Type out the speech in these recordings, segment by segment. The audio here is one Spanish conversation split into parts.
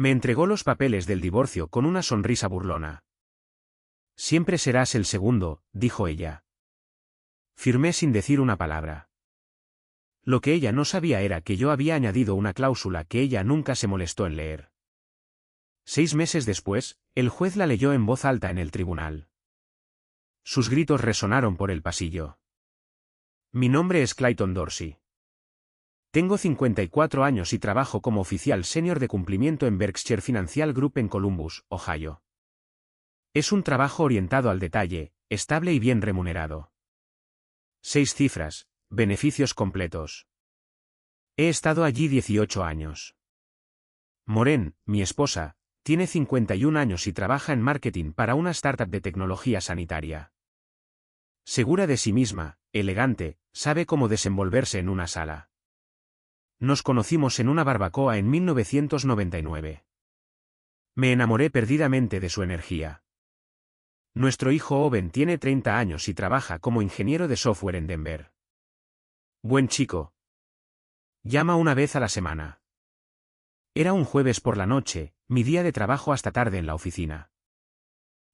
Me entregó los papeles del divorcio con una sonrisa burlona. Siempre serás el segundo, dijo ella. Firmé sin decir una palabra. Lo que ella no sabía era que yo había añadido una cláusula que ella nunca se molestó en leer. 6 meses después, el juez la leyó en voz alta en el tribunal. Sus gritos resonaron por el pasillo. Mi nombre es Clayton Dorsey. Tengo 54 años y trabajo como oficial senior de cumplimiento en Berkshire Financial Group en Columbus, Ohio. Es un trabajo orientado al detalle, estable y bien remunerado. 6 cifras, beneficios completos. He estado allí 18 años. Maureen, mi esposa, tiene 51 años y trabaja en marketing para una startup de tecnología sanitaria. Segura de sí misma, elegante, sabe cómo desenvolverse en una sala. Nos conocimos en una barbacoa en 1999. Me enamoré perdidamente de su energía. Nuestro hijo Owen tiene 30 años y trabaja como ingeniero de software en Denver. Buen chico. Llama una vez a la semana. Era un jueves por la noche, mi día de trabajo hasta tarde en la oficina.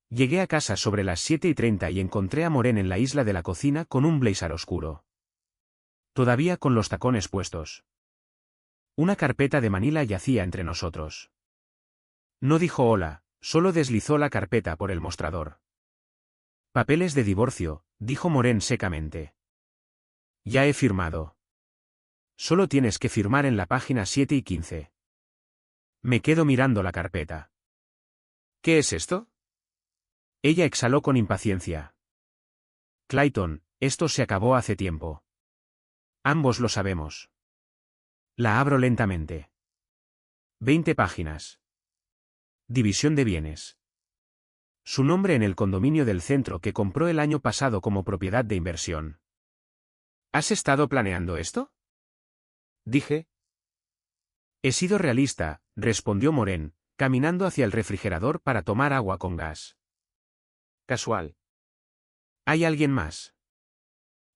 Llegué a casa sobre las 7:30 y encontré a Maureen en la isla de la cocina con un blazer oscuro. Todavía con los tacones puestos. Una carpeta de manila yacía entre nosotros. No dijo hola, solo deslizó la carpeta por el mostrador. Papeles de divorcio, dijo Maureen secamente. Ya he firmado. Solo tienes que firmar en la página 7 y 15. Me quedo mirando la carpeta. ¿Qué es esto? Ella exhaló con impaciencia. Clayton, esto se acabó hace tiempo. Ambos lo sabemos. La abro lentamente. 20 páginas. División de bienes. Su nombre en el condominio del centro que compró el año pasado como propiedad de inversión. ¿Has estado planeando esto? Dije. He sido realista, respondió Maureen, caminando hacia el refrigerador para tomar agua con gas. Casual. ¿Hay alguien más?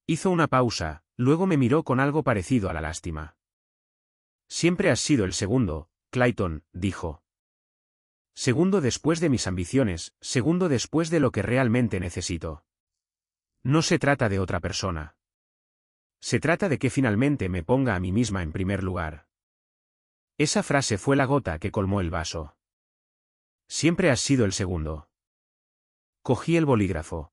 Hizo una pausa, luego me miró con algo parecido a la lástima. Siempre has sido el segundo, Clayton, dijo. Segundo después de mis ambiciones, segundo después de lo que realmente necesito. No se trata de otra persona. Se trata de que finalmente me ponga a mí misma en primer lugar. Esa frase fue la gota que colmó el vaso. Siempre has sido el segundo. Cogí el bolígrafo.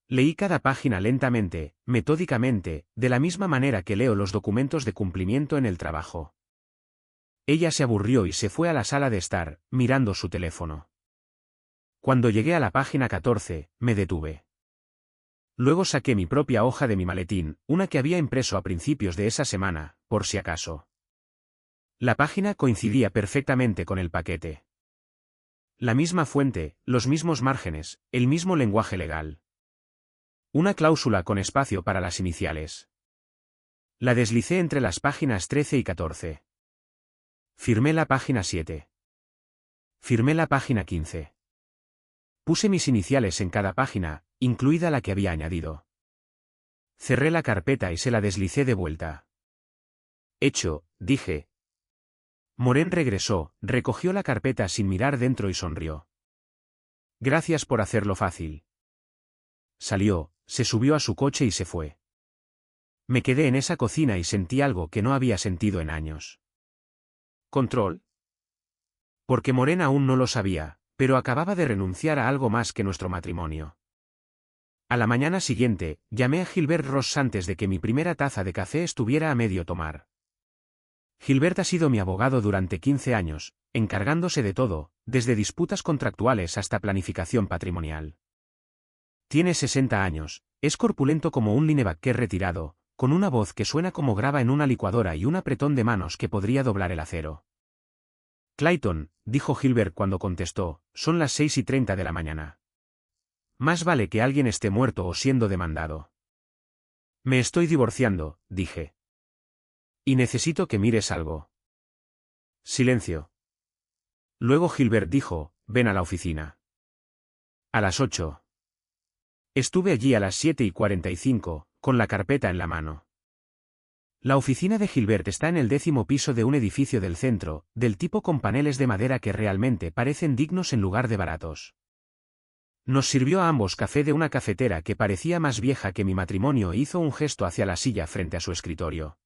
Leí cada página lentamente, metódicamente, de la misma manera que leo los documentos de cumplimiento en el trabajo. Ella se aburrió y se fue a la sala de estar, mirando su teléfono. Cuando llegué a la página 14, me detuve. Luego saqué mi propia hoja de mi maletín, una que había impreso a principios de esa semana, por si acaso. La página coincidía perfectamente con el paquete. La misma fuente, los mismos márgenes, el mismo lenguaje legal. Una cláusula con espacio para las iniciales. La deslicé entre las páginas 13 y 14. Firmé la página 7. Firmé la página 15. Puse mis iniciales en cada página, incluida la que había añadido. Cerré la carpeta y se la deslicé de vuelta. Hecho, dije. Maureen regresó, recogió la carpeta sin mirar dentro y sonrió. Gracias por hacerlo fácil. Salió, se subió a su coche y se fue. Me quedé en esa cocina y sentí algo que no había sentido en años. ¿Control? Porque Maureen aún no lo sabía, pero acababa de renunciar a algo más que nuestro matrimonio. A la mañana siguiente, llamé a Gilbert Ross antes de que mi primera taza de café estuviera a medio tomar. Gilbert ha sido mi abogado durante 15 años, encargándose de todo, desde disputas contractuales hasta planificación patrimonial. Tiene 60 años, es corpulento como un linebacker retirado, con una voz que suena como grava en una licuadora y un apretón de manos que podría doblar el acero. Clayton, dijo Gilbert cuando contestó, son las 6:30 de la mañana. Más vale que alguien esté muerto o siendo demandado. Me estoy divorciando, dije. Y necesito que mires algo. Silencio. Luego Gilbert dijo, ven a la oficina. A las 8. Estuve allí a las 7:45, con la carpeta en la mano. La oficina de Gilbert está en el 10º piso de un edificio del centro, del tipo con paneles de madera que realmente parecen dignos en lugar de baratos. Nos sirvió a ambos café de una cafetera que parecía más vieja que mi matrimonio e hizo un gesto hacia la silla frente a su escritorio.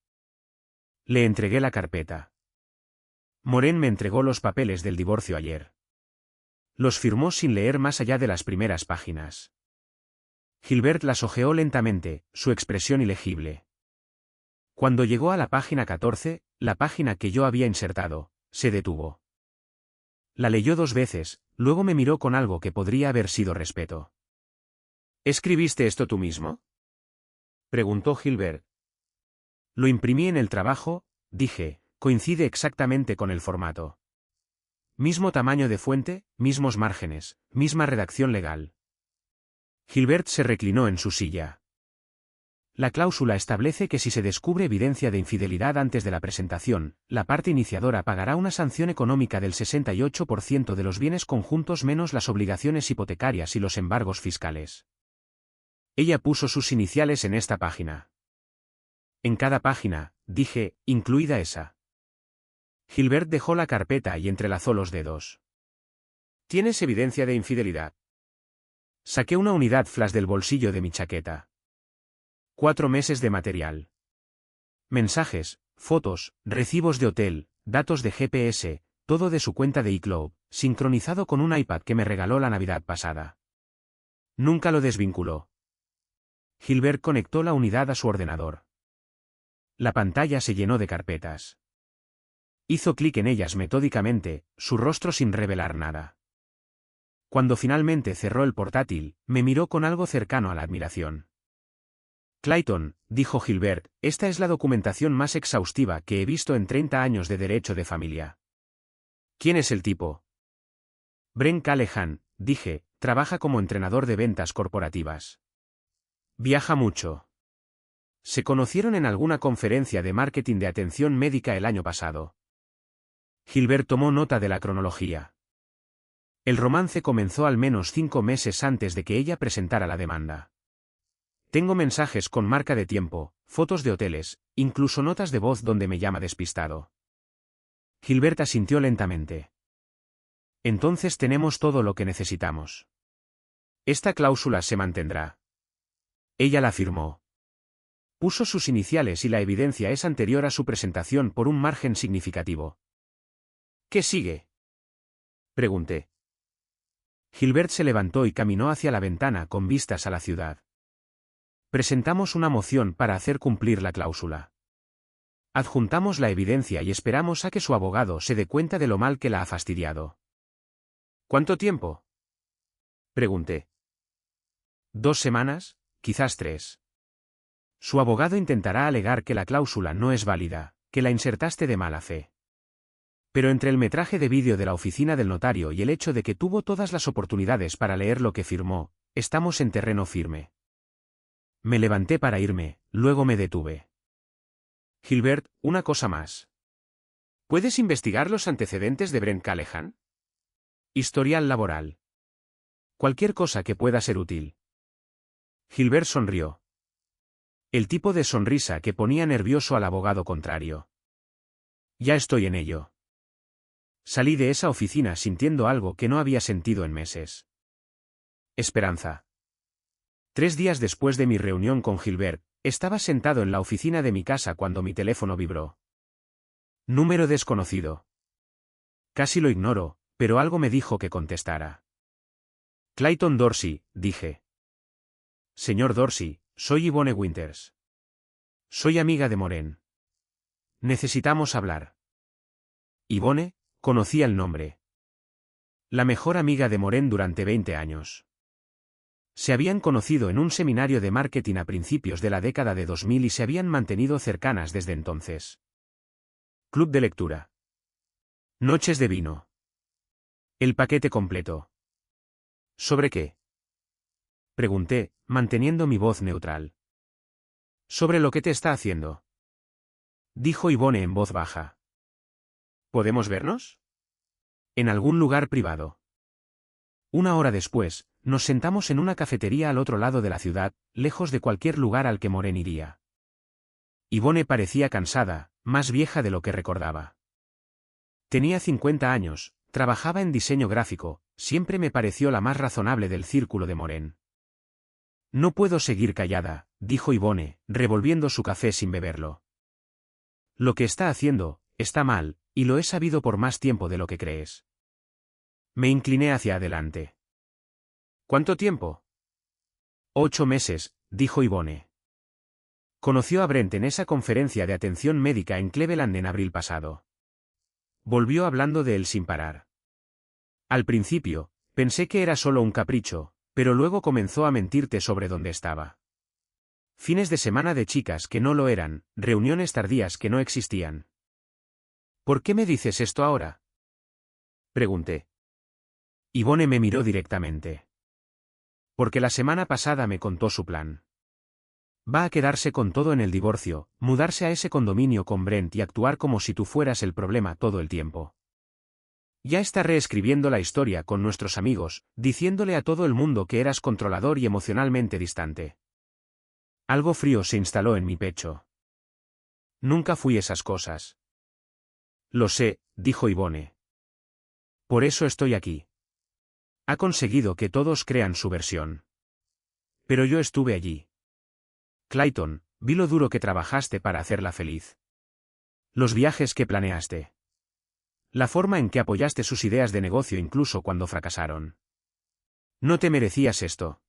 Le entregué la carpeta. Moren me entregó los papeles del divorcio ayer. Los firmó sin leer más allá de las primeras páginas. Gilbert las hojeó lentamente, su expresión ilegible. Cuando llegó a la página 14, la página que yo había insertado, se detuvo. La leyó 2 veces, luego me miró con algo que podría haber sido respeto. ¿Escribiste esto tú mismo?, preguntó Gilbert. Lo imprimí en el trabajo, dije, coincide exactamente con el formato. Mismo tamaño de fuente, mismos márgenes, misma redacción legal. Gilbert se reclinó en su silla. La cláusula establece que si se descubre evidencia de infidelidad antes de la presentación, la parte iniciadora pagará una sanción económica del 68% de los bienes conjuntos menos las obligaciones hipotecarias y los embargos fiscales. Ella puso sus iniciales en esta página. En cada página, dije, incluida esa. Gilbert dejó la carpeta y entrelazó los dedos. ¿Tienes evidencia de infidelidad? Saqué una unidad flash del bolsillo de mi chaqueta. 4 meses de material. Mensajes, fotos, recibos de hotel, datos de GPS, todo de su cuenta de iCloud, sincronizado con un iPad que me regaló la Navidad pasada. Nunca lo desvinculó. Gilbert conectó la unidad a su ordenador. La pantalla se llenó de carpetas. Hizo clic en ellas metódicamente, su rostro sin revelar nada. Cuando finalmente cerró el portátil, me miró con algo cercano a la admiración. Clayton, dijo Gilbert, esta es la documentación más exhaustiva que he visto en 30 años de derecho de familia. ¿Quién es el tipo? Brent Callahan, dije, trabaja como entrenador de ventas corporativas. Viaja mucho. Se conocieron en alguna conferencia de marketing de atención médica el año pasado. Gilbert tomó nota de la cronología. El romance comenzó al menos 5 meses antes de que ella presentara la demanda. Tengo mensajes con marca de tiempo, fotos de hoteles, incluso notas de voz donde me llama despistado. Gilbert asintió lentamente. Entonces tenemos todo lo que necesitamos. Esta cláusula se mantendrá. Ella la firmó. Puso sus iniciales y la evidencia es anterior a su presentación por un margen significativo. ¿Qué sigue?, pregunté. Gilbert se levantó y caminó hacia la ventana con vistas a la ciudad. Presentamos una moción para hacer cumplir la cláusula. Adjuntamos la evidencia y esperamos a que su abogado se dé cuenta de lo mal que la ha fastidiado. ¿Cuánto tiempo?, pregunté. 2 semanas, quizás 3. Su abogado intentará alegar que la cláusula no es válida, que la insertaste de mala fe. Pero entre el metraje de vídeo de la oficina del notario y el hecho de que tuvo todas las oportunidades para leer lo que firmó, estamos en terreno firme. Me levanté para irme, luego me detuve. Gilbert, una cosa más. ¿Puedes investigar los antecedentes de Brent Callahan? Historial laboral. Cualquier cosa que pueda ser útil. Gilbert sonrió. El tipo de sonrisa que ponía nervioso al abogado contrario. Ya estoy en ello. Salí de esa oficina sintiendo algo que no había sentido en meses. Esperanza. 3 días después de mi reunión con Gilbert, estaba sentado en la oficina de mi casa cuando mi teléfono vibró. Número desconocido. Casi lo ignoro, pero algo me dijo que contestara. Clayton Dorsey, dije. Señor Dorsey, soy Yvonne Winters. Soy amiga de Moren. Necesitamos hablar. Yvonne, conocía el nombre. La mejor amiga de Moren durante 20 años. Se habían conocido en un seminario de marketing a principios de la década de 2000 y se habían mantenido cercanas desde entonces. Club de lectura. Noches de vino. El paquete completo. ¿Sobre qué?, pregunté, manteniendo mi voz neutral. Sobre lo que te está haciendo, dijo Yvonne en voz baja. ¿Podemos vernos? En algún lugar privado. 1 hora después, nos sentamos en una cafetería al otro lado de la ciudad, lejos de cualquier lugar al que Moren iría. Yvonne parecía cansada, más vieja de lo que recordaba. Tenía 50 años, trabajaba en diseño gráfico, siempre me pareció la más razonable del círculo de Moren. No puedo seguir callada, dijo Yvonne, revolviendo su café sin beberlo. Lo que está haciendo, está mal, y lo he sabido por más tiempo de lo que crees. Me incliné hacia adelante. ¿Cuánto tiempo? 8 meses, dijo Yvonne. Conoció a Brent en esa conferencia de atención médica en Cleveland en abril pasado. Volvió hablando de él sin parar. Al principio, pensé que era solo un capricho, pero luego comenzó a mentirte sobre dónde estaba. Fines de semana de chicas que no lo eran, reuniones tardías que no existían. ¿Por qué me dices esto ahora? Pregunté. Yvonne me miró directamente. Porque la semana pasada me contó su plan. Va a quedarse con todo en el divorcio, mudarse a ese condominio con Brent y actuar como si tú fueras el problema todo el tiempo. Ya está reescribiendo la historia con nuestros amigos, diciéndole a todo el mundo que eras controlador y emocionalmente distante. Algo frío se instaló en mi pecho. Nunca fui esas cosas. Lo sé, dijo Yvonne. Por eso estoy aquí. Ha conseguido que todos crean su versión. Pero yo estuve allí. Clayton, vi lo duro que trabajaste para hacerla feliz. Los viajes que planeaste. La forma en que apoyaste sus ideas de negocio incluso cuando fracasaron. No te merecías esto.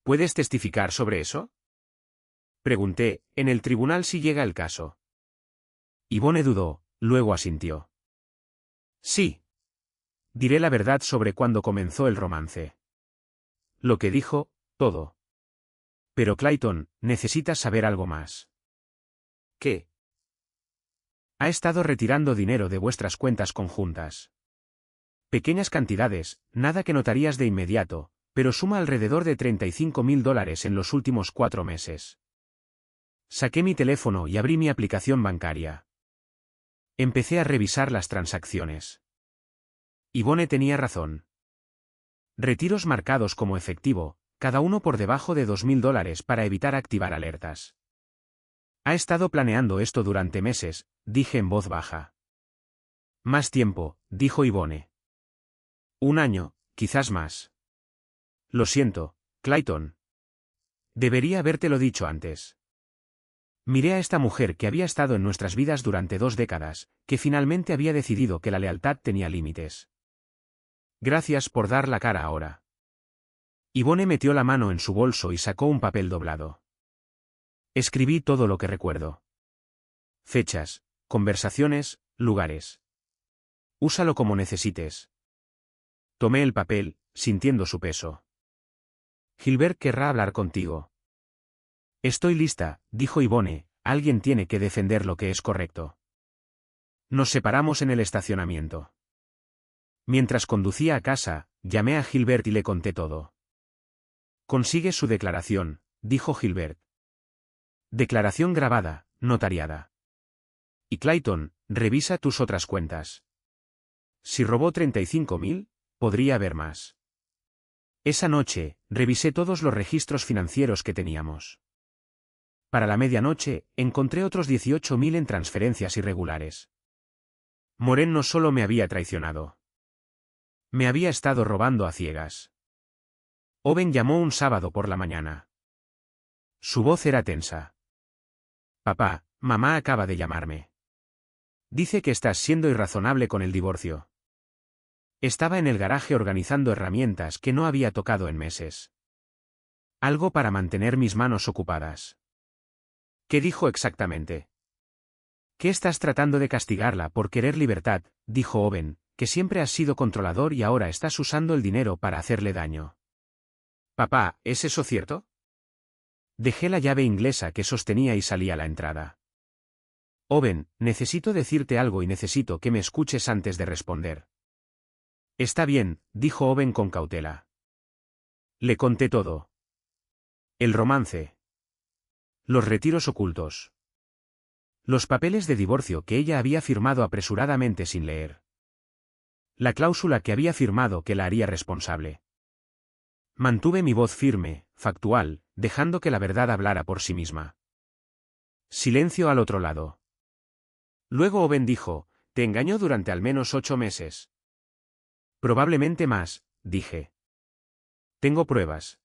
¿Puedes testificar sobre eso? Pregunté, en el tribunal si llega el caso. Yvonne dudó, luego asintió. Sí. Diré la verdad sobre cuándo comenzó el romance. Lo que dijo, todo. Pero Clayton, necesitas saber algo más. ¿Qué? Ha estado retirando dinero de vuestras cuentas conjuntas. Pequeñas cantidades, nada que notarías de inmediato, pero suma alrededor de $35.000 en los últimos 4 meses. Saqué mi teléfono y abrí mi aplicación bancaria. Empecé a revisar las transacciones. Yvonne tenía razón. Retiros marcados como efectivo, cada uno por debajo de $2.000 para evitar activar alertas. Ha estado planeando esto durante meses, dije en voz baja. Más tiempo, dijo Yvonne. 1 año, quizás más. Lo siento, Clayton. Debería habértelo dicho antes. Miré a esta mujer que había estado en nuestras vidas durante 2 décadas, que finalmente había decidido que la lealtad tenía límites. Gracias por dar la cara ahora. Yvonne metió la mano en su bolso y sacó un papel doblado. Escribí todo lo que recuerdo. Fechas, conversaciones, lugares. Úsalo como necesites. Tomé el papel, sintiendo su peso. Gilbert querrá hablar contigo. Estoy lista, dijo Yvonne, alguien tiene que defender lo que es correcto. Nos separamos en el estacionamiento. Mientras conducía a casa, llamé a Gilbert y le conté todo. Consigue su declaración, dijo Gilbert. Declaración grabada, notariada. Y Clayton, revisa tus otras cuentas. Si robó 35.000, podría haber más. Esa noche, revisé todos los registros financieros que teníamos. Para la medianoche, encontré otros 18.000 en transferencias irregulares. Moren no solo me había traicionado. Me había estado robando a ciegas. Owen llamó un sábado por la mañana. Su voz era tensa. Papá, mamá acaba de llamarme. Dice que estás siendo irrazonable con el divorcio. Estaba en el garaje organizando herramientas que no había tocado en meses. Algo para mantener mis manos ocupadas. ¿Qué dijo exactamente? ¿Qué estás tratando de castigarla por querer libertad? Dijo Owen, que siempre has sido controlador y ahora estás usando el dinero para hacerle daño. Papá, ¿es eso cierto? Dejé la llave inglesa que sostenía y salí a la entrada. Owen, necesito decirte algo y necesito que me escuches antes de responder. Está bien, dijo Owen con cautela. Le conté todo. El romance. Los retiros ocultos. Los papeles de divorcio que ella había firmado apresuradamente sin leer. La cláusula que había firmado que la haría responsable. Mantuve mi voz firme, factual, dejando que la verdad hablara por sí misma. Silencio al otro lado. Luego Owen dijo, «Te engañó durante al menos 8 meses». Probablemente más, dije. Tengo pruebas.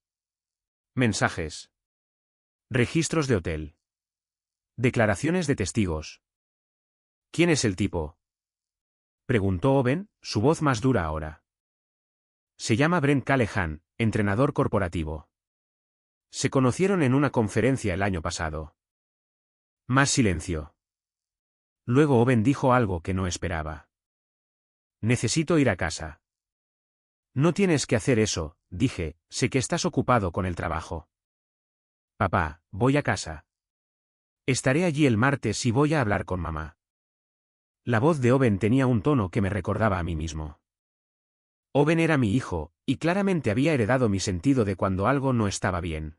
Mensajes. Registros de hotel. Declaraciones de testigos. ¿Quién es el tipo?, preguntó Owen, su voz más dura ahora. Se llama Brent Callahan, entrenador corporativo. Se conocieron en una conferencia el año pasado. Más silencio. Luego Owen dijo algo que no esperaba. Necesito ir a casa. No tienes que hacer eso, dije, sé que estás ocupado con el trabajo. Papá, voy a casa. Estaré allí el martes y voy a hablar con mamá. La voz de Owen tenía un tono que me recordaba a mí mismo. Owen era mi hijo, y claramente había heredado mi sentido de cuando algo no estaba bien.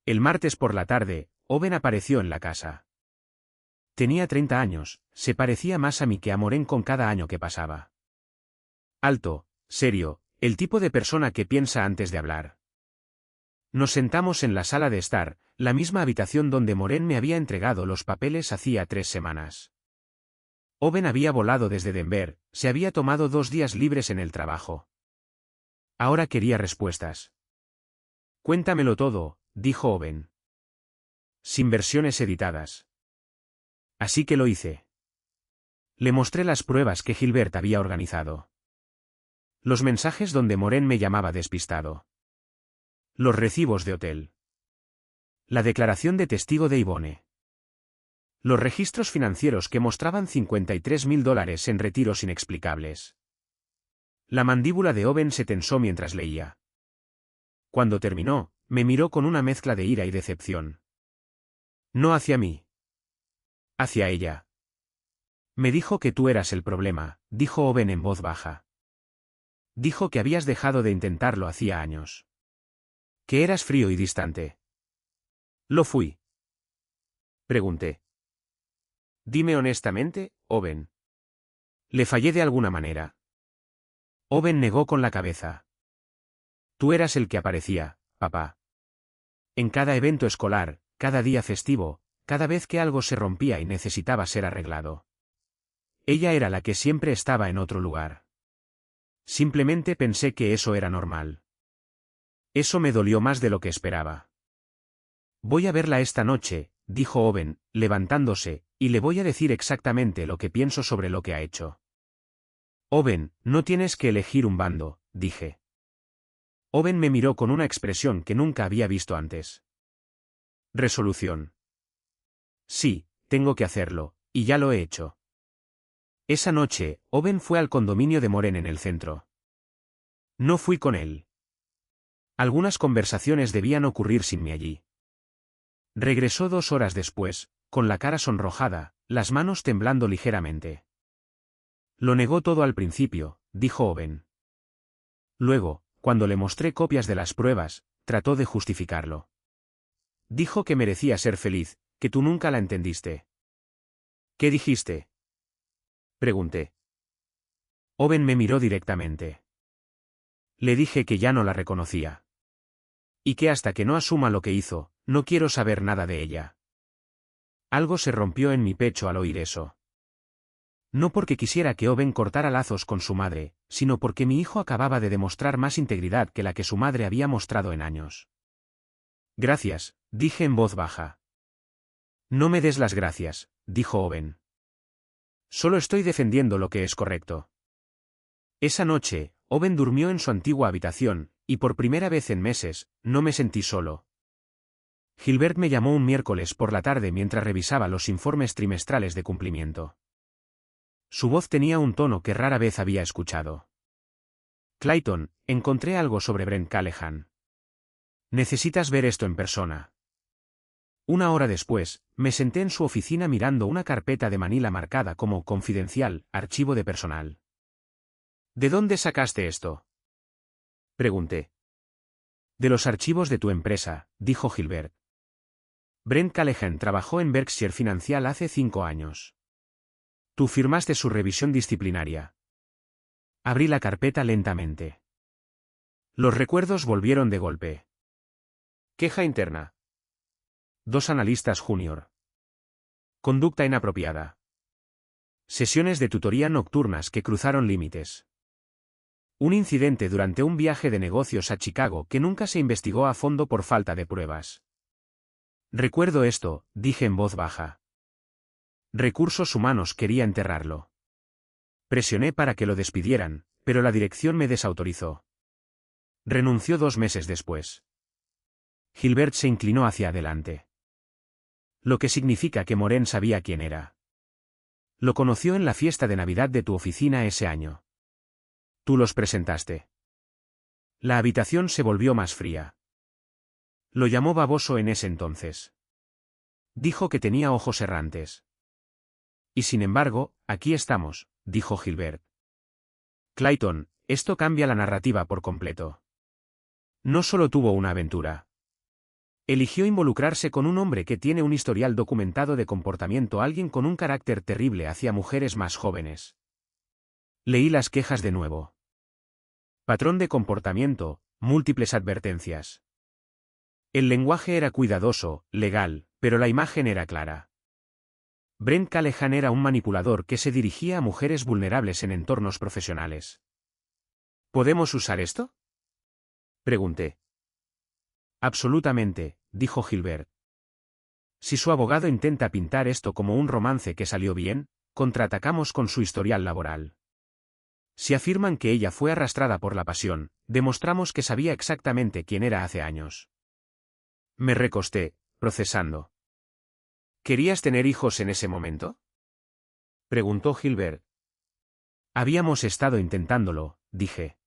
El martes por la tarde, Owen apareció en la casa. Tenía 30 años, se parecía más a mí que a Maureen con cada año que pasaba. Alto, serio, el tipo de persona que piensa antes de hablar. Nos sentamos en la sala de estar, la misma habitación donde Maureen me había entregado los papeles hacía 3 semanas. Owen había volado desde Denver, se había tomado 2 días libres en el trabajo. Ahora quería respuestas. Cuéntamelo todo, dijo Owen. Sin versiones editadas. Así que lo hice. Le mostré las pruebas que Gilbert había organizado. Los mensajes donde Maureen me llamaba despistado. Los recibos de hotel. La declaración de testigo de Yvonne. Los registros financieros que mostraban $53.000 en retiros inexplicables. La mandíbula de Owen se tensó mientras leía. Cuando terminó, me miró con una mezcla de ira y decepción. No hacia mí. Hacia ella. Me dijo que tú eras el problema, dijo Owen en voz baja. Dijo que habías dejado de intentarlo hacía años. Que eras frío y distante. ¿Lo fui?, pregunté. Dime honestamente, Owen. ¿Le fallé de alguna manera? Owen negó con la cabeza. Tú eras el que aparecía, papá. En cada evento escolar, cada día festivo, cada vez que algo se rompía y necesitaba ser arreglado. Ella era la que siempre estaba en otro lugar. Simplemente pensé que eso era normal. Eso me dolió más de lo que esperaba. Voy a verla esta noche, dijo Owen, levantándose, y le voy a decir exactamente lo que pienso sobre lo que ha hecho. Owen, no tienes que elegir un bando, dije. Owen me miró con una expresión que nunca había visto antes. Resolución. Sí, tengo que hacerlo, y ya lo he hecho. Esa noche, Owen fue al condominio de Maureen en el centro. No fui con él. Algunas conversaciones debían ocurrir sin mí allí. Regresó 2 horas después, con la cara sonrojada, las manos temblando ligeramente. Lo negó todo al principio, dijo Owen. Luego, cuando le mostré copias de las pruebas, trató de justificarlo. Dijo que merecía ser feliz, que tú nunca la entendiste. ¿Qué dijiste?, pregunté. Owen me miró directamente. Le dije que ya no la reconocía. Y que hasta que no asuma lo que hizo, no quiero saber nada de ella. Algo se rompió en mi pecho al oír eso. No porque quisiera que Owen cortara lazos con su madre, sino porque mi hijo acababa de demostrar más integridad que la que su madre había mostrado en años. Gracias, dije en voz baja. No me des las gracias, dijo Owen. Solo estoy defendiendo lo que es correcto. Esa noche, Owen durmió en su antigua habitación, y por primera vez en meses, no me sentí solo. Gilbert me llamó un miércoles por la tarde mientras revisaba los informes trimestrales de cumplimiento. Su voz tenía un tono que rara vez había escuchado. Clayton, encontré algo sobre Brent Callahan. Necesitas ver esto en persona. 1 hora después, me senté en su oficina mirando una carpeta de Manila marcada como confidencial, archivo de personal. ¿De dónde sacaste esto?, pregunté. De los archivos de tu empresa, dijo Gilbert. Brent Callahan trabajó en Berkshire Financial hace 5 años. Tú firmaste su revisión disciplinaria. Abrí la carpeta lentamente. Los recuerdos volvieron de golpe. Queja interna. 2 analistas junior. Conducta inapropiada. Sesiones de tutoría nocturnas que cruzaron límites. Un incidente durante un viaje de negocios a Chicago que nunca se investigó a fondo por falta de pruebas. Recuerdo esto, dije en voz baja. Recursos Humanos quería enterrarlo. Presioné para que lo despidieran, pero la dirección me desautorizó. Renunció 2 meses después. Gilbert se inclinó hacia adelante. Lo que significa que Moren sabía quién era. Lo conoció en la fiesta de Navidad de tu oficina ese año. Tú los presentaste. La habitación se volvió más fría. Lo llamó baboso en ese entonces. Dijo que tenía ojos errantes. Y sin embargo, aquí estamos, dijo Gilbert. Clayton, esto cambia la narrativa por completo. No solo tuvo una aventura. Eligió involucrarse con un hombre que tiene un historial documentado de comportamiento, alguien con un carácter terrible hacia mujeres más jóvenes. Leí las quejas de nuevo. Patrón de comportamiento, múltiples advertencias. El lenguaje era cuidadoso, legal, pero la imagen era clara. Brent Callahan era un manipulador que se dirigía a mujeres vulnerables en entornos profesionales. ¿Podemos usar esto?, pregunté. Absolutamente, dijo Gilbert. Si su abogado intenta pintar esto como un romance que salió bien, contraatacamos con su historial laboral. Si afirman que ella fue arrastrada por la pasión, demostramos que sabía exactamente quién era hace años. Me recosté, procesando. ¿Querías tener hijos en ese momento?, preguntó Gilbert. Habíamos estado intentándolo, dije.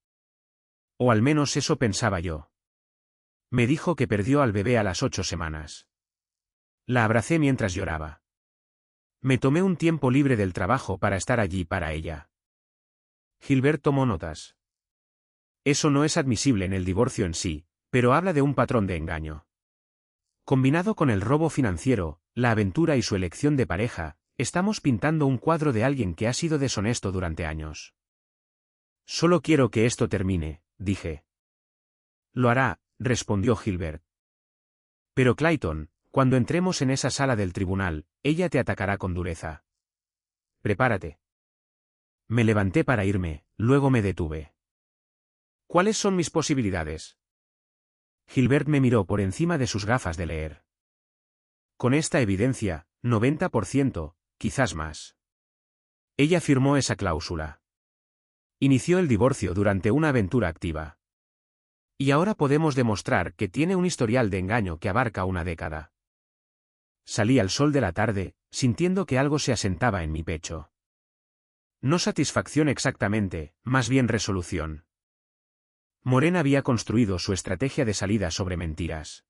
O al menos eso pensaba yo. Me dijo que perdió al bebé a las 8 semanas. La abracé mientras lloraba. Me tomé un tiempo libre del trabajo para estar allí para ella. Gilbert tomó notas. Eso no es admisible en el divorcio en sí, pero habla de un patrón de engaño. Combinado con el robo financiero, la aventura y su elección de pareja, estamos pintando un cuadro de alguien que ha sido deshonesto durante años. Solo quiero que esto termine, dije. Lo hará, respondió Gilbert. Pero Clayton, cuando entremos en esa sala del tribunal, ella te atacará con dureza. Prepárate. Me levanté para irme, luego me detuve. ¿Cuáles son mis posibilidades? Gilbert me miró por encima de sus gafas de leer. Con esta evidencia, 90%, quizás más. Ella firmó esa cláusula. Inició el divorcio durante una aventura activa. Y ahora podemos demostrar que tiene un historial de engaño que abarca una década. Salí al sol de la tarde, sintiendo que algo se asentaba en mi pecho. No satisfacción exactamente, más bien resolución. Moren había construido su estrategia de salida sobre mentiras.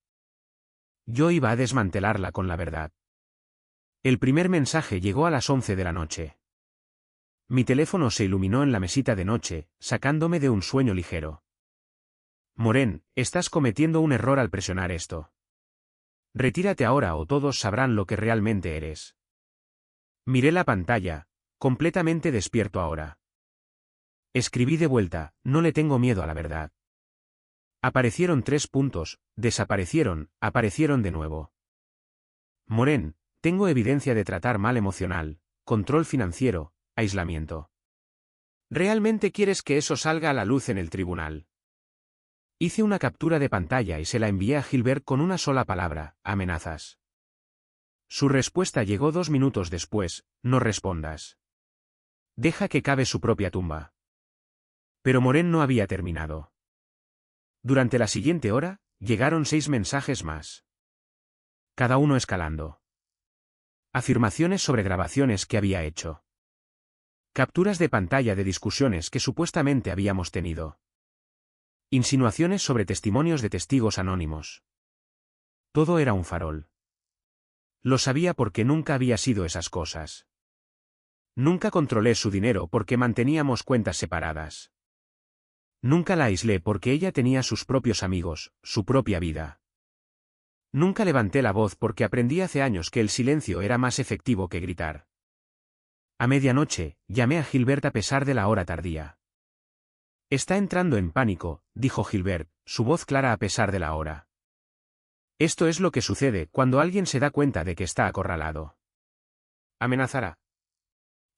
Yo iba a desmantelarla con la verdad. El primer mensaje llegó a las 11 de la noche. Mi teléfono se iluminó en la mesita de noche, sacándome de un sueño ligero. Moren, estás cometiendo un error al presionar esto. Retírate ahora o todos sabrán lo que realmente eres. Miré la pantalla, completamente despierto ahora. Escribí de vuelta, no le tengo miedo a la verdad. Aparecieron 3 puntos, desaparecieron, aparecieron de nuevo. Moren, tengo evidencia de tratar mal emocional, control financiero, aislamiento. ¿Realmente quieres que eso salga a la luz en el tribunal? Hice una captura de pantalla y se la envié a Gilbert con una sola palabra, amenazas. Su respuesta llegó 2 minutos después, no respondas. Deja que cabe su propia tumba. Pero Moren no había terminado. Durante la siguiente hora, llegaron 6 mensajes más. Cada uno escalando. Afirmaciones sobre grabaciones que había hecho. Capturas de pantalla de discusiones que supuestamente habíamos tenido. Insinuaciones sobre testimonios de testigos anónimos. Todo era un farol. Lo sabía porque nunca había sido esas cosas. Nunca controlé su dinero porque manteníamos cuentas separadas. Nunca la aislé porque ella tenía sus propios amigos, su propia vida. Nunca levanté la voz porque aprendí hace años que el silencio era más efectivo que gritar. A medianoche, llamé a Gilbert a pesar de la hora tardía. Está entrando en pánico, dijo Gilbert, su voz clara a pesar de la hora. Esto es lo que sucede cuando alguien se da cuenta de que está acorralado. Amenazará.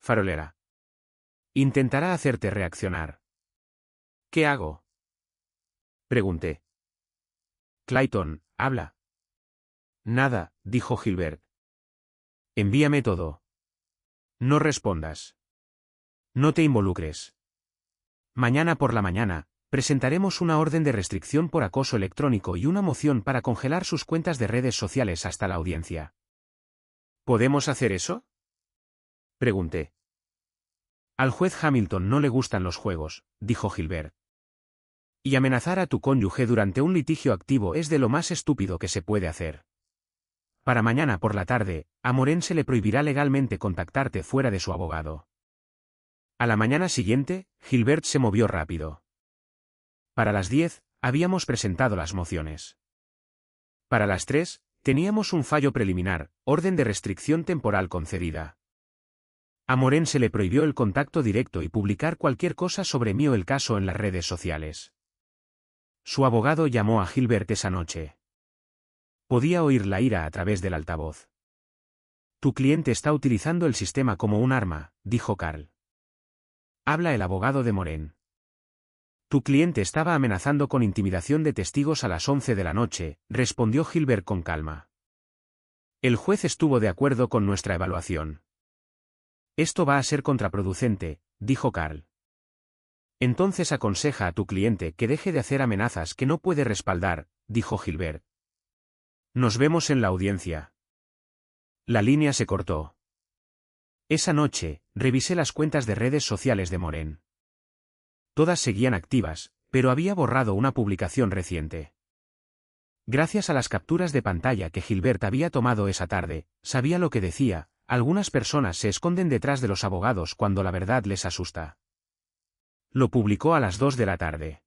Farolera. Intentará hacerte reaccionar. ¿Qué hago? Pregunté. Clayton, habla. Nada, dijo Gilbert. Envíame todo. No respondas. No te involucres. Mañana por la mañana, presentaremos una orden de restricción por acoso electrónico y una moción para congelar sus cuentas de redes sociales hasta la audiencia. ¿Podemos hacer eso? Pregunté. Al juez Hamilton no le gustan los juegos, dijo Gilbert. Y amenazar a tu cónyuge durante un litigio activo es de lo más estúpido que se puede hacer. Para mañana por la tarde, a Moren se le prohibirá legalmente contactarte fuera de su abogado. A la mañana siguiente, Gilbert se movió rápido. Para las 10, habíamos presentado las mociones. Para las 3, teníamos un fallo preliminar, orden de restricción temporal concedida. A Moren se le prohibió el contacto directo y publicar cualquier cosa sobre mí o el caso en las redes sociales. Su abogado llamó a Gilbert esa noche. Podía oír la ira a través del altavoz. Tu cliente está utilizando el sistema como un arma, dijo Carl. Habla el abogado de Moren. Tu cliente estaba amenazando con intimidación de testigos a las 11 de la noche, respondió Gilbert con calma. El juez estuvo de acuerdo con nuestra evaluación. Esto va a ser contraproducente, dijo Carl. Entonces aconseja a tu cliente que deje de hacer amenazas que no puede respaldar, dijo Gilbert. Nos vemos en la audiencia. La línea se cortó. Esa noche, revisé las cuentas de redes sociales de Moren. Todas seguían activas, pero había borrado una publicación reciente. Gracias a las capturas de pantalla que Gilbert había tomado esa tarde, sabía lo que decía. Algunas personas se esconden detrás de los abogados cuando la verdad les asusta. Lo publicó a las 2 de la tarde.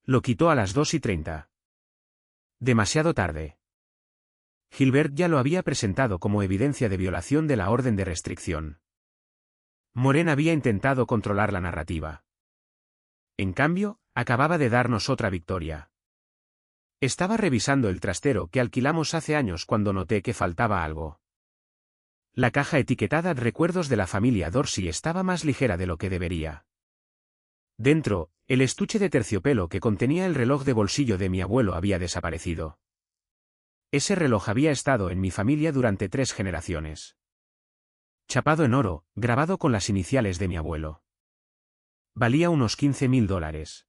Lo quitó a las 2:30. Demasiado tarde. Gilbert ya lo había presentado como evidencia de violación de la orden de restricción. Moren había intentado controlar la narrativa. En cambio, acababa de darnos otra victoria. Estaba revisando el trastero que alquilamos hace años cuando noté que faltaba algo. La caja etiquetada Recuerdos de la familia Dorsey estaba más ligera de lo que debería. Dentro, el estuche de terciopelo que contenía el reloj de bolsillo de mi abuelo había desaparecido. Ese reloj había estado en mi familia durante 3 generaciones. Chapado en oro, grabado con las iniciales de mi abuelo. Valía unos $15.000.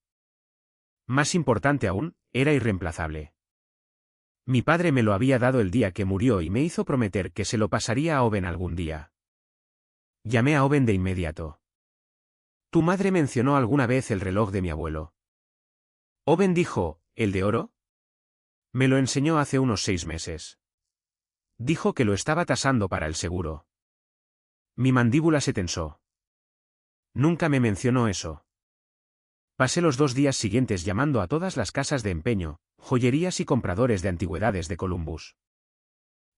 Más importante aún, era irreemplazable. Mi padre me lo había dado el día que murió y me hizo prometer que se lo pasaría a Owen algún día. Llamé a Owen de inmediato. ¿Tu madre mencionó alguna vez el reloj de mi abuelo? Owen dijo, ¿el de oro? Me lo enseñó hace unos 6 meses. Dijo que lo estaba tasando para el seguro. Mi mandíbula se tensó. Nunca me mencionó eso. Pasé los 2 días siguientes llamando a todas las casas de empeño, joyerías y compradores de antigüedades de Columbus.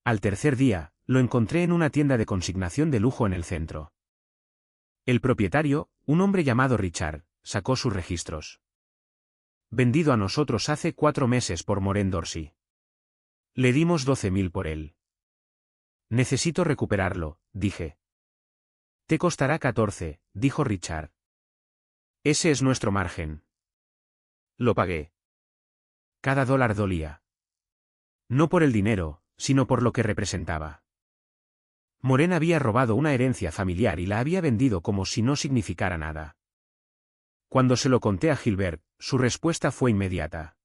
Al tercer día, lo encontré en una tienda de consignación de lujo en el centro. El propietario, un hombre llamado Richard, sacó sus registros. Vendido a nosotros hace 4 meses por Moren Dorsey. Le dimos 12.000 por él. Necesito recuperarlo, dije. Te costará 14, dijo Richard. Ese es nuestro margen. Lo pagué. Cada dólar dolía. No por el dinero, sino por lo que representaba. Moren había robado una herencia familiar y la había vendido como si no significara nada. Cuando se lo conté a Gilbert, su respuesta fue inmediata.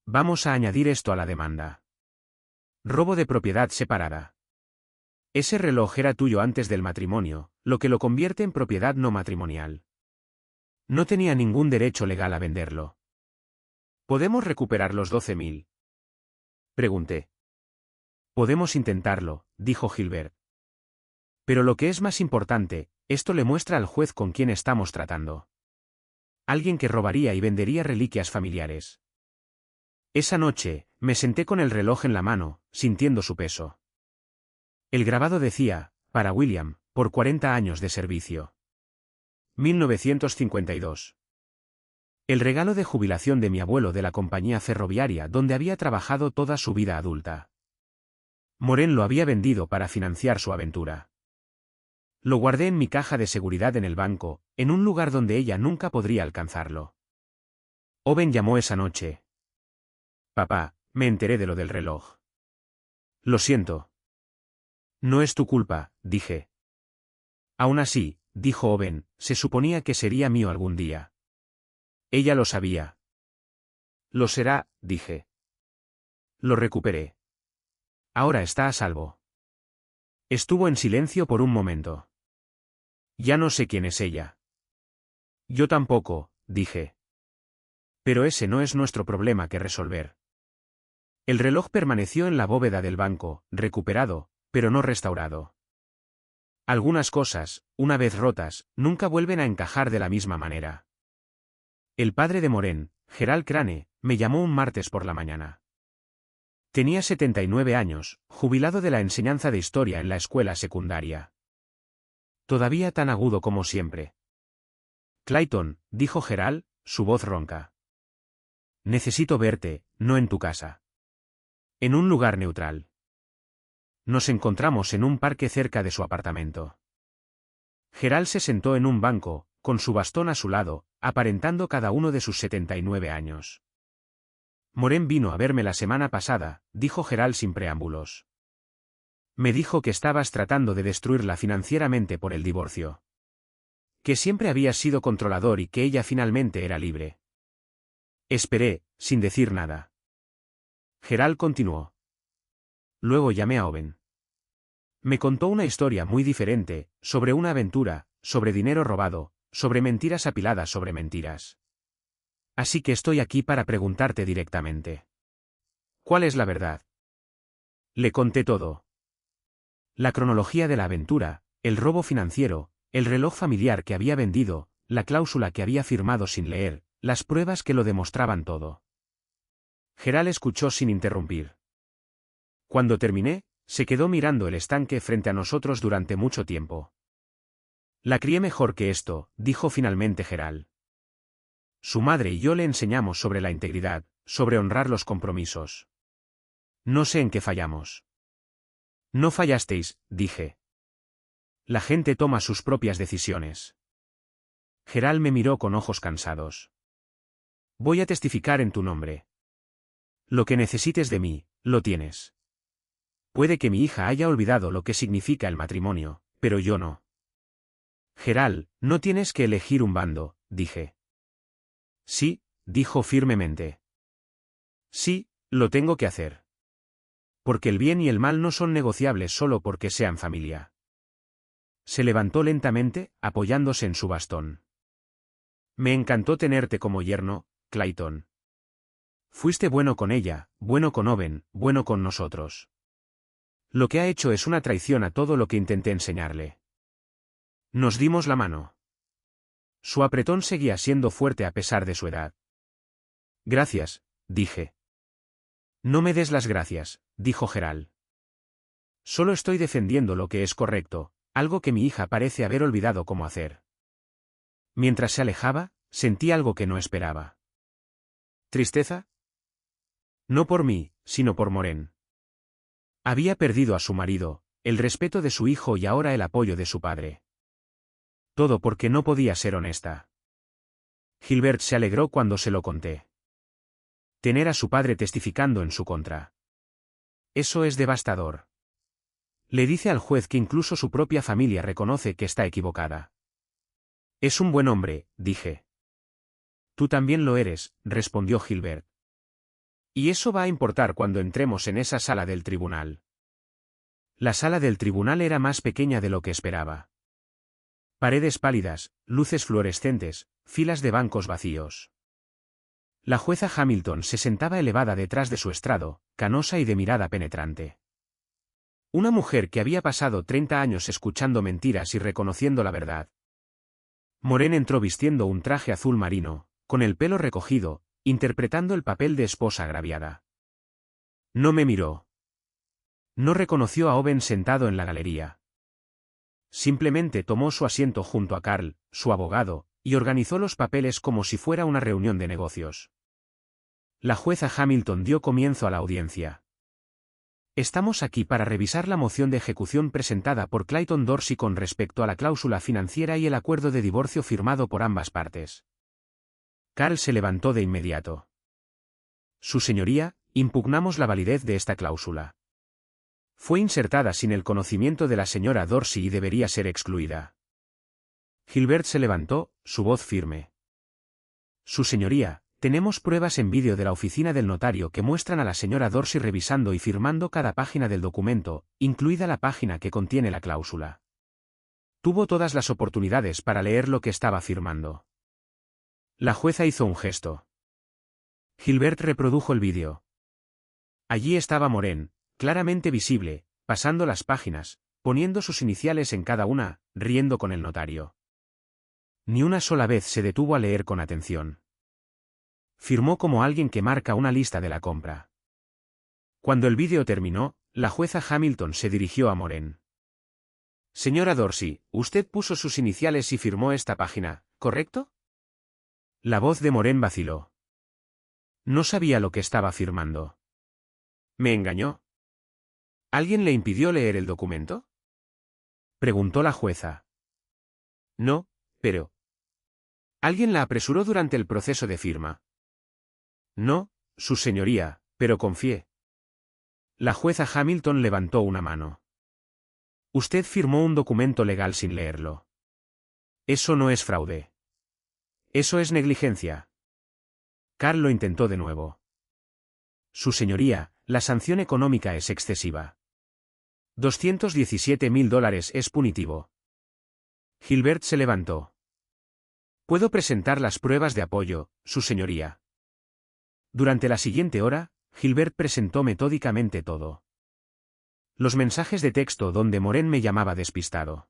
Vamos a añadir esto a la demanda. Robo de propiedad separada. Ese reloj era tuyo antes del matrimonio, lo que lo convierte en propiedad no matrimonial. No tenía ningún derecho legal a venderlo. ¿Podemos recuperar los 12.000? Pregunté. Podemos intentarlo, dijo Gilbert. Pero lo que es más importante, esto le muestra al juez con quién estamos tratando. Alguien que robaría y vendería reliquias familiares. Esa noche, me senté con el reloj en la mano, sintiendo su peso. El grabado decía, para William, por 40 años de servicio. 1952. El regalo de jubilación de mi abuelo de la compañía ferroviaria donde había trabajado toda su vida adulta. Moren lo había vendido para financiar su aventura. Lo guardé en mi caja de seguridad en el banco, en un lugar donde ella nunca podría alcanzarlo. Owen llamó esa noche. Papá, me enteré de lo del reloj. Lo siento. No es tu culpa, dije. Aún así, dijo Owen, se suponía que sería mío algún día. Ella lo sabía. Lo será, dije. Lo recuperé. Ahora está a salvo. Estuvo en silencio por un momento. Ya no sé quién es ella. Yo tampoco, dije. Pero ese no es nuestro problema que resolver. El reloj permaneció en la bóveda del banco, recuperado, pero no restaurado. Algunas cosas, una vez rotas, nunca vuelven a encajar de la misma manera. El padre de Moren, Gerald Crane, me llamó un martes por la mañana. Tenía 79 años, jubilado de la enseñanza de historia en la escuela secundaria. Todavía tan agudo como siempre. Clayton, dijo Gerald, su voz ronca. Necesito verte, no en tu casa. En un lugar neutral. Nos encontramos en un parque cerca de su apartamento. Gerald se sentó en un banco, con su bastón a su lado, aparentando cada uno de sus 79 años. Moren vino a verme la semana pasada, dijo Gerald sin preámbulos. Me dijo que estabas tratando de destruirla financieramente por el divorcio. Que siempre habías sido controlador y que ella finalmente era libre. Esperé, sin decir nada. Gerald continuó. Luego llamé a Owen. Me contó una historia muy diferente, sobre una aventura, sobre dinero robado, sobre mentiras apiladas sobre mentiras. Así que estoy aquí para preguntarte directamente. ¿Cuál es la verdad? Le conté todo. La cronología de la aventura, el robo financiero, el reloj familiar que había vendido, la cláusula que había firmado sin leer, las pruebas que lo demostraban todo. Gerald escuchó sin interrumpir. Cuando terminé, se quedó mirando el estanque frente a nosotros durante mucho tiempo. La crié mejor que esto, dijo finalmente Gerald. Su madre y yo le enseñamos sobre la integridad, sobre honrar los compromisos. No sé en qué fallamos. No fallasteis, dije. La gente toma sus propias decisiones. Gerald me miró con ojos cansados. Voy a testificar en tu nombre. Lo que necesites de mí, lo tienes. Puede que mi hija haya olvidado lo que significa el matrimonio, pero yo no. Gerald, no tienes que elegir un bando, dije. Sí, dijo firmemente. Sí, lo tengo que hacer. Porque el bien y el mal no son negociables solo porque sean familia. Se levantó lentamente, apoyándose en su bastón. Me encantó tenerte como yerno, Clayton. Fuiste bueno con ella, bueno con Owen, bueno con nosotros. Lo que ha hecho es una traición a todo lo que intenté enseñarle. Nos dimos la mano. Su apretón seguía siendo fuerte a pesar de su edad. Gracias, dije. No me des las gracias, dijo Gerald. Solo estoy defendiendo lo que es correcto, algo que mi hija parece haber olvidado cómo hacer. Mientras se alejaba, sentí algo que no esperaba. ¿Tristeza? No por mí, sino por Moren. Había perdido a su marido, el respeto de su hijo y ahora el apoyo de su padre. Todo porque no podía ser honesta. Gilbert se alegró cuando se lo conté. Tener a su padre testificando en su contra. Eso es devastador. Le dice al juez que incluso su propia familia reconoce que está equivocada. Es un buen hombre, dije. Tú también lo eres, respondió Gilbert. Y eso va a importar cuando entremos en esa sala del tribunal. La sala del tribunal era más pequeña de lo que esperaba. Paredes pálidas, luces fluorescentes, filas de bancos vacíos. La jueza Hamilton se sentaba elevada detrás de su estrado, canosa y de mirada penetrante. Una mujer que había pasado 30 años escuchando mentiras y reconociendo la verdad. Moren entró vistiendo un traje azul marino, con el pelo recogido, interpretando el papel de esposa agraviada. No me miró. No reconoció a Owen sentado en la galería. Simplemente tomó su asiento junto a Carl, su abogado, y organizó los papeles como si fuera una reunión de negocios. La jueza Hamilton dio comienzo a la audiencia. Estamos aquí para revisar la moción de ejecución presentada por Clayton Dorsey con respecto a la cláusula financiera y el acuerdo de divorcio firmado por ambas partes. Carl se levantó de inmediato. Su señoría, impugnamos la validez de esta cláusula. Fue insertada sin el conocimiento de la señora Dorsey y debería ser excluida. Gilbert se levantó, su voz firme. Su señoría, tenemos pruebas en vídeo de la oficina del notario que muestran a la señora Dorsey revisando y firmando cada página del documento, incluida la página que contiene la cláusula. Tuvo todas las oportunidades para leer lo que estaba firmando. La jueza hizo un gesto. Gilbert reprodujo el vídeo. Allí estaba Moren, claramente visible, pasando las páginas, poniendo sus iniciales en cada una, riendo con el notario. Ni una sola vez se detuvo a leer con atención. Firmó como alguien que marca una lista de la compra. Cuando el vídeo terminó, la jueza Hamilton se dirigió a Moren. Señora Dorsey, usted puso sus iniciales y firmó esta página, ¿correcto? La voz de Moren vaciló. No sabía lo que estaba firmando. ¿Me engañó? ¿Alguien le impidió leer el documento? Preguntó la jueza. No, pero... ¿Alguien la apresuró durante el proceso de firma? No, su señoría, pero confié. La jueza Hamilton levantó una mano. Usted firmó un documento legal sin leerlo. Eso no es fraude. Eso es negligencia. Carl lo intentó de nuevo. Su señoría, la sanción económica es excesiva. $217.000 es punitivo. Gilbert se levantó. Puedo presentar las pruebas de apoyo, su señoría. Durante la siguiente hora, Gilbert presentó metódicamente todo. Los mensajes de texto donde Moren me llamaba despistado.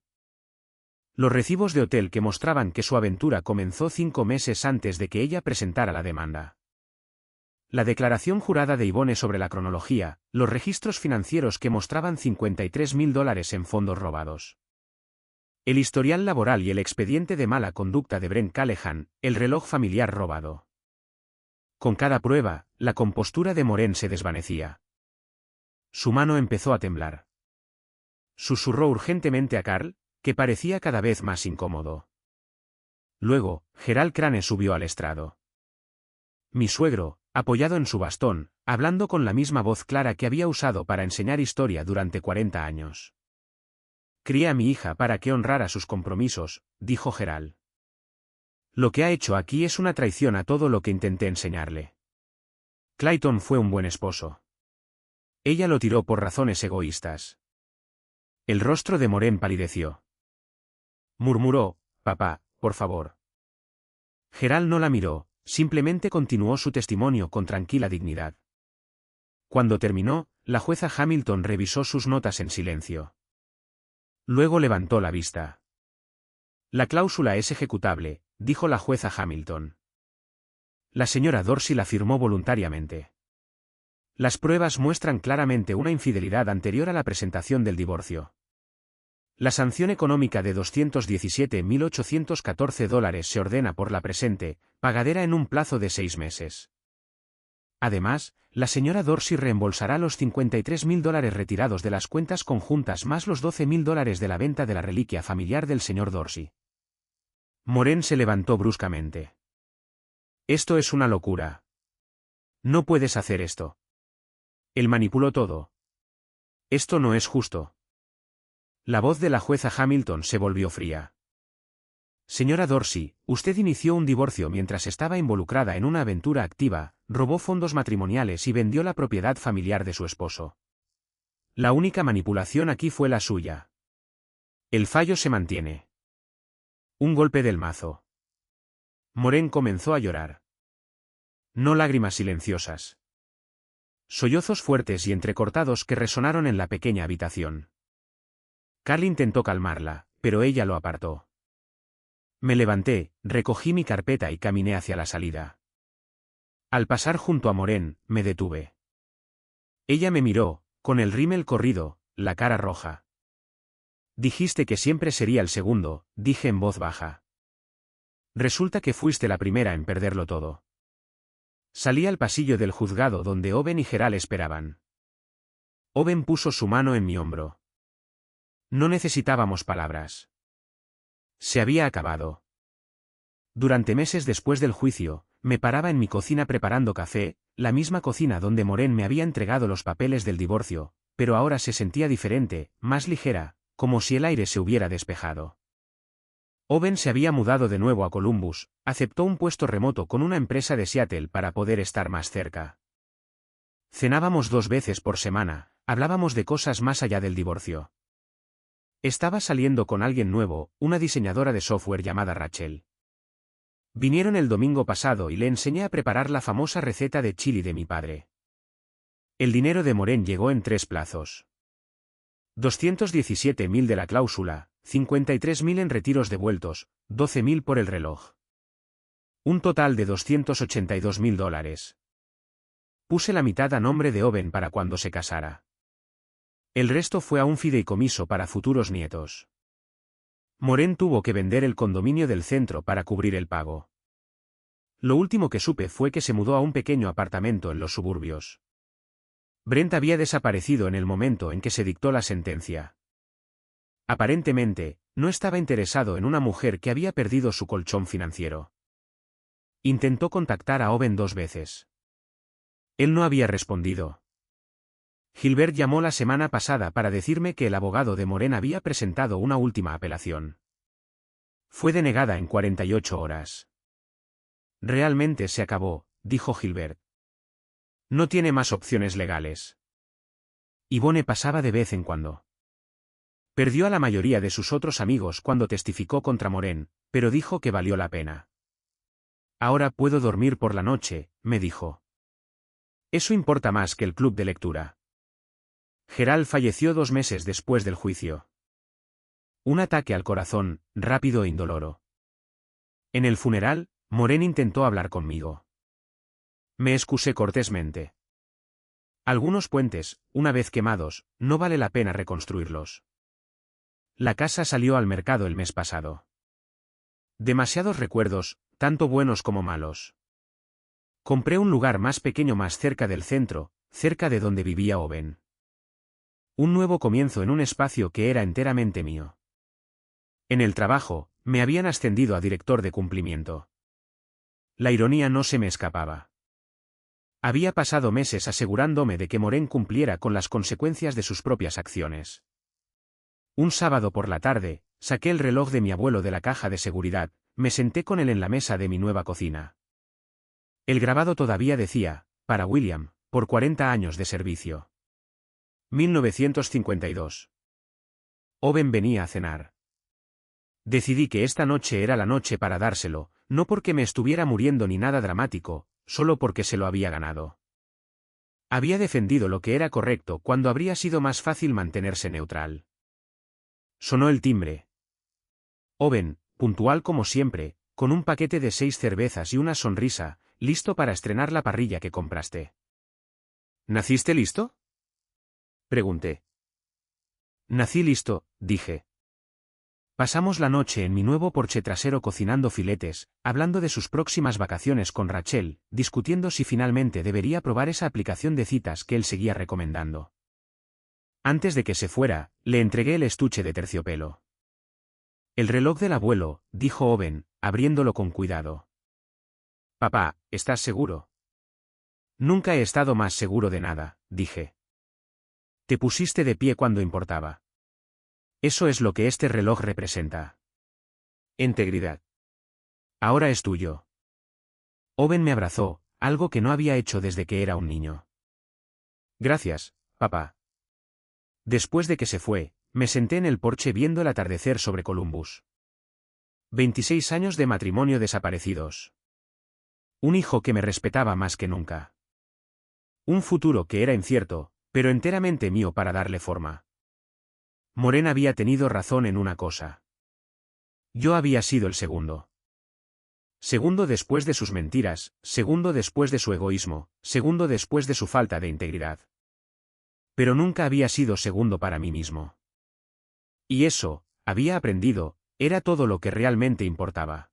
Los recibos de hotel que mostraban que su aventura comenzó 5 meses antes de que ella presentara la demanda. La declaración jurada de Yvonne sobre la cronología, los registros financieros que mostraban $53.000 en fondos robados. El historial laboral y el expediente de mala conducta de Brent Callahan, el reloj familiar robado. Con cada prueba, la compostura de Moren se desvanecía. Su mano empezó a temblar. Susurró urgentemente a Carl, que parecía cada vez más incómodo. Luego, Gerald Crane subió al estrado. Mi suegro, apoyado en su bastón, hablando con la misma voz clara que había usado para enseñar historia durante 40 años. Crié a mi hija para que honrara sus compromisos, dijo Gerald. Lo que ha hecho aquí es una traición a todo lo que intenté enseñarle. Clayton fue un buen esposo. Ella lo tiró por razones egoístas. El rostro de Moren palideció. Murmuró, papá, por favor. Gerald no la miró, simplemente continuó su testimonio con tranquila dignidad. Cuando terminó, la jueza Hamilton revisó sus notas en silencio. Luego levantó la vista. La cláusula es ejecutable, dijo la jueza Hamilton. La señora Dorsey la firmó voluntariamente. Las pruebas muestran claramente una infidelidad anterior a la presentación del divorcio. La sanción económica de $217.814 se ordena por la presente, pagadera en un plazo de 6 meses. Además, la señora Dorsey reembolsará los $53.000 retirados de las cuentas conjuntas más los $12.000 de la venta de la reliquia familiar del señor Dorsey. Moren se levantó bruscamente. Esto es una locura. No puedes hacer esto. Él manipuló todo. Esto no es justo. La voz de la jueza Hamilton se volvió fría. Señora Dorsey, usted inició un divorcio mientras estaba involucrada en una aventura activa, robó fondos matrimoniales y vendió la propiedad familiar de su esposo. La única manipulación aquí fue la suya. El fallo se mantiene. Un golpe del mazo. Moren comenzó a llorar. No lágrimas silenciosas. Sollozos fuertes y entrecortados que resonaron en la pequeña habitación. Carl intentó calmarla, pero ella lo apartó. Me levanté, recogí mi carpeta y caminé hacia la salida. Al pasar junto a Moren, me detuve. Ella me miró, con el rímel corrido, la cara roja. Dijiste que siempre sería el segundo, dije en voz baja. Resulta que fuiste la primera en perderlo todo. Salí al pasillo del juzgado donde Owen y Gerald esperaban. Owen puso su mano en mi hombro. No necesitábamos palabras. Se había acabado. Durante meses después del juicio, me paraba en mi cocina preparando café, la misma cocina donde Moren me había entregado los papeles del divorcio, pero ahora se sentía diferente, más ligera, como si el aire se hubiera despejado. Owen se había mudado de nuevo a Columbus, aceptó un puesto remoto con una empresa de Seattle para poder estar más cerca. Cenábamos 2 veces por semana, hablábamos de cosas más allá del divorcio. Estaba saliendo con alguien nuevo, una diseñadora de software llamada Rachel. Vinieron el domingo pasado y le enseñé a preparar la famosa receta de chili de mi padre. El dinero de Moren llegó en 3 plazos. 217.000 de la cláusula, 53.000 en retiros devueltos, 12.000 por el reloj. Un total de $282.000. Puse la mitad a nombre de Owen para cuando se casara. El resto fue a un fideicomiso para futuros nietos. Moren tuvo que vender el condominio del centro para cubrir el pago. Lo último que supe fue que se mudó a un pequeño apartamento en los suburbios. Brent había desaparecido en el momento en que se dictó la sentencia. Aparentemente, no estaba interesado en una mujer que había perdido su colchón financiero. Intentó contactar a Owen 2 veces. Él no había respondido. Gilbert llamó la semana pasada para decirme que el abogado de Moren había presentado una última apelación. Fue denegada en 48 horas. Realmente se acabó, dijo Gilbert. No tiene más opciones legales. Yvonne pasaba de vez en cuando. Perdió a la mayoría de sus otros amigos cuando testificó contra Moren, pero dijo que valió la pena. Ahora puedo dormir por la noche, me dijo. Eso importa más que el club de lectura. Gerald falleció 2 meses después del juicio. Un ataque al corazón, rápido e indoloro. En el funeral, Moren intentó hablar conmigo. Me excusé cortésmente. Algunos puentes, una vez quemados, no vale la pena reconstruirlos. La casa salió al mercado el mes pasado. Demasiados recuerdos, tanto buenos como malos. Compré un lugar más pequeño más cerca del centro, cerca de donde vivía Owen. Un nuevo comienzo en un espacio que era enteramente mío. En el trabajo, me habían ascendido a director de cumplimiento. La ironía no se me escapaba. Había pasado meses asegurándome de que Moren cumpliera con las consecuencias de sus propias acciones. Un sábado por la tarde, saqué el reloj de mi abuelo de la caja de seguridad, me senté con él en la mesa de mi nueva cocina. El grabado todavía decía, para William, por 40 años de servicio. 1952. Owen venía a cenar. Decidí que esta noche era la noche para dárselo, no porque me estuviera muriendo ni nada dramático, solo porque se lo había ganado. Había defendido lo que era correcto cuando habría sido más fácil mantenerse neutral. Sonó el timbre. Owen, puntual como siempre, con un paquete de 6 cervezas y una sonrisa, listo para estrenar la parrilla que compraste. ¿Naciste listo?, pregunté. Nací listo, dije. Pasamos la noche en mi nuevo porche trasero cocinando filetes, hablando de sus próximas vacaciones con Rachel, discutiendo si finalmente debería probar esa aplicación de citas que él seguía recomendando. Antes de que se fuera, le entregué el estuche de terciopelo. El reloj del abuelo, dijo Owen, abriéndolo con cuidado. Papá, ¿estás seguro? Nunca he estado más seguro de nada, dije. Te pusiste de pie cuando importaba. Eso es lo que este reloj representa. Integridad. Ahora es tuyo. Owen me abrazó, algo que no había hecho desde que era un niño. Gracias, papá. Después de que se fue, me senté en el porche viendo el atardecer sobre Columbus. 26 años de matrimonio desaparecidos. Un hijo que me respetaba más que nunca. Un futuro que era incierto, pero enteramente mío para darle forma. Moren había tenido razón en una cosa. Yo había sido el segundo. Segundo después de sus mentiras, segundo después de su egoísmo, segundo después de su falta de integridad. Pero nunca había sido segundo para mí mismo. Y eso, había aprendido, era todo lo que realmente importaba.